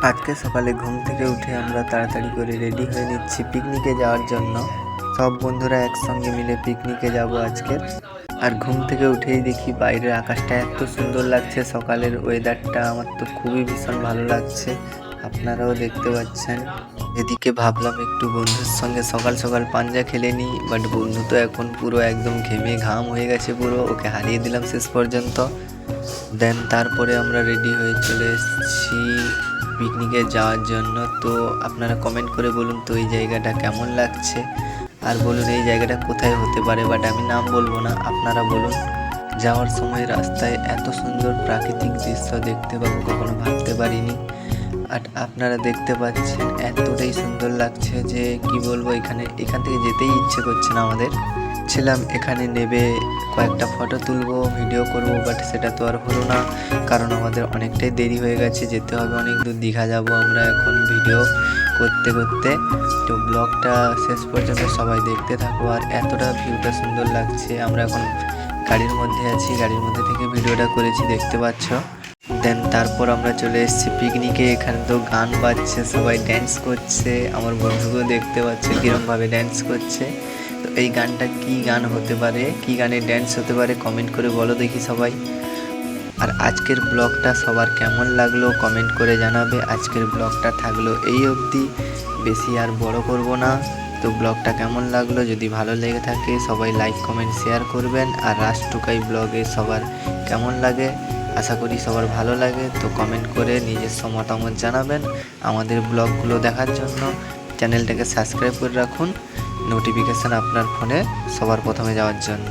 আজকে সকালে ঘুম থেকে উঠে আমরা তাড়াতাড়ি করে রেডি হয়ে নিচ্ছি পিকনিকে যাওয়ার জন্য। সব বন্ধুরা একসঙ্গে মিলে পিকনিকে যাব আজকে। আর ঘুম থেকে উঠেই দেখি বাইরের আকাশটা এত সুন্দর লাগছে, সকালের ওয়েদারটা আমার তো খুবই ভীষণ ভালো লাগছে, আপনারাও দেখতে পাচ্ছেন। এদিকে ভাবলাম একটু বন্ধুর সঙ্গে সকাল সকাল পাঞ্জা খেলে নিই, বাট বন্ধু তো এখন পুরো একদম ঘেমে ঘাম হয়ে গেছে, পুরো ওকে হারিয়ে দিলাম শেষ পর্যন্ত। দেন তারপরে আমরা রেডি হয়ে চলে এসেছি পিকনিকে যাওয়ার জন্য। তো আপনারা কমেন্ট করে বলুন তো এই জায়গাটা কেমন লাগছে, আর বলুন এই জায়গাটা কোথায় হতে পারে, বাট আমি নাম বলবো না, আপনারা বলুন। যাওয়ার সময় রাস্তায় এত সুন্দর প্রাকৃতিক দৃশ্য দেখতে পাবো কখনো ভাবতে পারিনি। আর আপনারা দেখতে পাচ্ছেন এতটাই সুন্দর লাগছে যে কি বলবো, এখান থেকে যেতেই ইচ্ছে করছে না আমাদের। ছিলাম এখানে নেবে কয়েকটা ফটো তুলবো, ভিডিও করব, বাট সেটা তো আর হলো না, কারণ আমাদের অনেকটাই দেরি হয়ে গেছে, যেতে হবে অনেক দূর, দীঘা যাব আমরা এখন ভিডিও করতে করতে। তো ব্লগটা শেষ পর্যন্ত সবাই দেখতে থাকো। আর এতটা ভিউটা সুন্দর লাগছে, আমরা এখন গাড়ির মধ্যে আছি, গাড়ির মধ্যে থেকে ভিডিওটা করেছি, দেখতে পাচ্ছ। দেন তারপর আমরা চলে এসেছি পিকনিকে। এখানে তো গান বাজছে, সবাই ড্যান্স করছে, আমার বন্ধুকেও দেখতে পাচ্ছে কীরমভাবে ড্যান্স করছে। তো এই গানটা কি গান হতে পারে, কি গানে ড্যান্স হতে পারে, কমেন্ট করে বলো দেখি সবাই। আর আজকের ব্লগটা সবার কেমন লাগলো কমেন্ট করে জানাবে। আজকের ব্লগটা থাকলো এই অবধি, বেশি আর বড় করব না। তো ব্লগটা কেমন লাগলো, যদি ভালো লেগে থাকে সবাই লাইক কমেন্ট শেয়ার করবেন। আর রাজটুকাই ব্লগে সবার কেমন লাগে, আশা করি সবার ভালো লাগে। তো কমেন্ট করে নিজস্ব মতামত জানাবেন। আমাদের ব্লগগুলো দেখার জন্য চ্যানেলটাকে সাবস্ক্রাইব করে রাখুন, নোটিফিকেশান আপনার ফোনে সবার প্রথমে যাওয়ার জন্য।